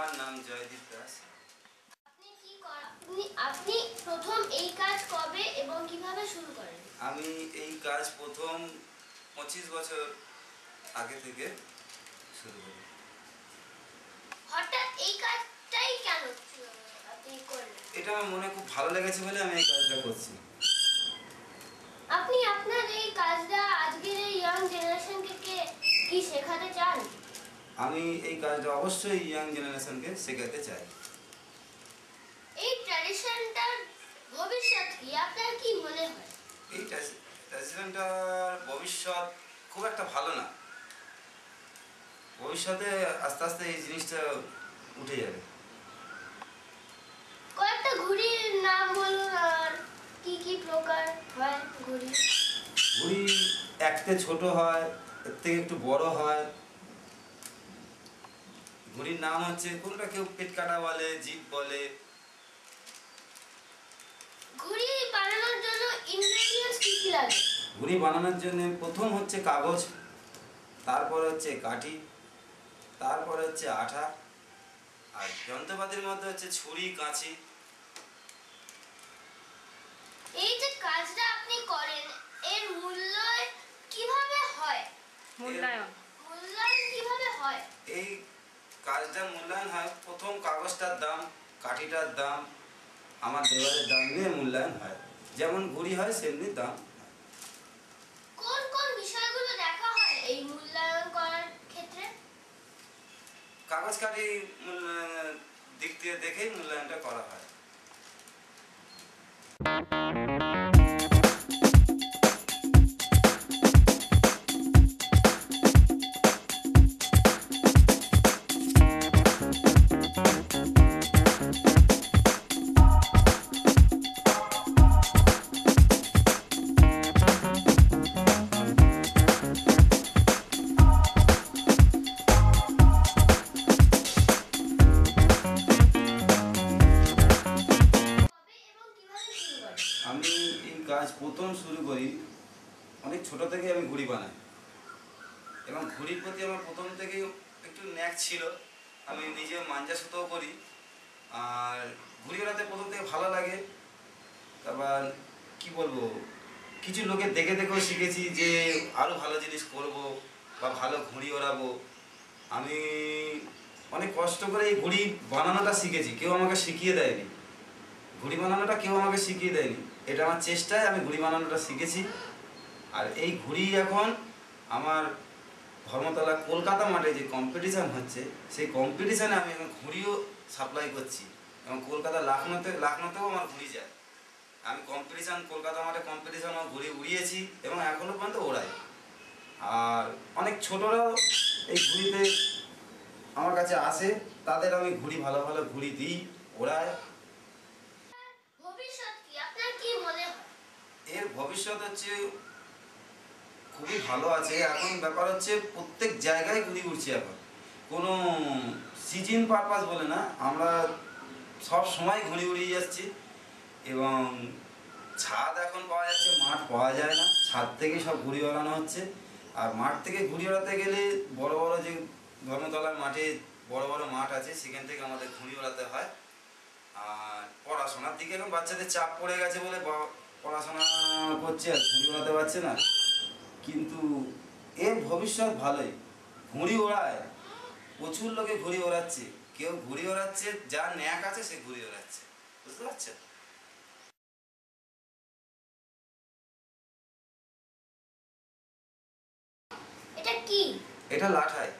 আমার নাম জয়দীপ দাস। আপনি প্রথম এই কাজ কবে এবং কিভাবে শুরু করেন? আমি এই কাজ প্রথম 25 বছর আগে থেকে শুরু করি। হঠাৎ এই কাজটাই কেন আপনি করলেন? এটা আমার মনে খুব ভালো লেগেছে বলে আমি এই কাজটা করছি। আপনি আপনার এই কাজটা আজকের এই ইয়াং জেনারেশনকে কি শেখাতে চান? আমি এই কাজটা অবশ্যই ইয়াং জেনারেশনকে শেখাতে চাই। এই ট্র্যাডিশনটার ভবিষ্যৎ কি আপনার কি মনে হয়? এই ট্র্যাডিশনটার ভবিষ্যৎ খুব একটা ভালো না। ভবিষ্যতে আস্তে আস্তে এই জিনিসটা উঠে যাবে। কয়েকটা ঘুড়ির নাম বলুন আর কি কি প্রকার হয় ঘুড়ি? ঘুড়ি একতে ছোট হয়, এর থেকে একটু বড় হয়। ঘুড়ির নাম হচ্ছে কোনটা কেউ পেট কাটা বলে, জিপ বলে। ঘুড়ি বানানোর জন্য ইনগ্রেডিয়েন্টস কি কি লাগে? ঘুড়ি বানানোর জন্য প্রথম হচ্ছে কাগজ, তারপর হচ্ছে কাঠি, তারপর হচ্ছে আঠা, আর যন্ত্রপাতির মধ্যে হচ্ছে ছুরি, কাঁচি। এই যে কাজটা আপনি করেন এর মূল্যায়ন কিভাবে হয়? মূল্যায়ন কিভাবে হয়? এই কাজটার মূল্যায়ন হয় প্রথম কাগজটার দাম, কাঠিটার দাম, আমার লেবারের দাম নিয়ে মূল্যায়ন হয়। যেমন ঘুড়ি হয় সেমনি দাম। কোন কোন বিষয়গুলো দেখা হয় এই মূল্যায়ন করার ক্ষেত্রে? কাগজ কাঠি দিক দিয়ে দেখেই মূল্যায়নটা করা হয়। আমি এই কাজ প্রথম শুরু করি অনেক ছোট থেকে। আমি ঘুড়ি বানাই এবং ঘুড়ির প্রতি আমার প্রথম থেকেই একটু ন্যাক ছিল। আমি নিজে মাঞ্জা সুতোও করি, আর ঘুড়ি ওড়াতে প্রথম থেকে ভালো লাগে। তারপর কি বলবো, কিছু লোকের দেখে দেখেও শিখেছি যে আরও ভালো জিনিস করব বা ভালো ঘুড়ি ওড়াবো। আমি অনেক কষ্ট করে এই ঘুড়ি বানানোটা শিখেছি, কেউ আমাকে শিখিয়ে দেয়নি। ঘুড়ি বানানোটা কেউ আমাকে শিখিয়ে দেয়নি, এটা আমার চেষ্টায় আমি ঘুড়ি বানানোটা শিখেছি। আর এই ঘুড়ি এখন আমার ধর্মতলা কলকাতা মাঠে যে কম্পিটিশান হচ্ছে, সেই কম্পিটিশানে আমি এখন ঘুড়িও সাপ্লাই করছি এবং কলকাতা লখনৌতেও আমার ঘুড়ি যায়। আমি কলকাতা মাঠে কম্পিটিশানও ঘুড়ি উড়িয়েছি এবং এখনও পর্যন্ত ওড়াই। আর অনেক ছোটরাও এই ঘুড়িতে আমার কাছে আসে, তাদের আমি ঘুড়ি ভালো ভালো ঘুড়ি দিই, ওড়াই। এর ভবিষ্যৎ হচ্ছে খুবই ভালো আছে। এখন ব্যাপার হচ্ছে প্রত্যেক জায়গায় ঘুড়ি উড়ছে। এখন কোনো সিজন পারপাস বলে না, আমরা সব সময় ঘুড়ি উড়িয়ে যাচ্ছি। এবং ছাদ এখন পাওয়া যাচ্ছে, মাঠ পাওয়া যায় না, ছাদ থেকেই সব ঘুড়ি ওড়ানো হচ্ছে। আর মাঠ থেকে ঘুড়ি ওড়াতে গেলে বড় বড় যে ধর্মতলার মাঠে বড় বড় মাঠ আছে, সেখান থেকে আমাদের ঘুড়ি ওড়াতে হয়। আর পড়াশোনার দিকে এখন বাচ্চাদের চাপ পড়ে গেছে বলে পড়াশোনা করছে, আর ঘুড়ি ওড়াতে পারছে না। কিন্তু এর ভবিষ্যৎ ভালোই। ঘুড়ি ওড়ায় প্রচুর লোকে ঘুড়ি ওড়াচ্ছে, কেউ ঘুড়ি ওড়াচ্ছে, যার ন্যাক আছে সে ঘুড়ি ওড়াচ্ছে, বুঝতে পারছেন? এটা কি? এটা লাঠাই।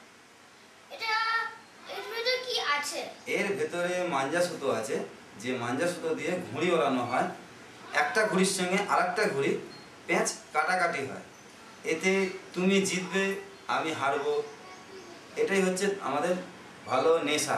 এর ভেতরে কি আছে? এর ভেতরে মাঞ্জা সুতো আছে, যে মাঞ্জা সুতো দিয়ে ঘুড়ি ওড়ানো হয়। একটা ঘুড়ির সঙ্গে আরেকটা ঘুড়ি প্যাঁচ কাটাকাটি হয়। এতে তুমি জিতবে, আমি হারবো। এটাই হচ্ছে আমাদের ভালো নেশা।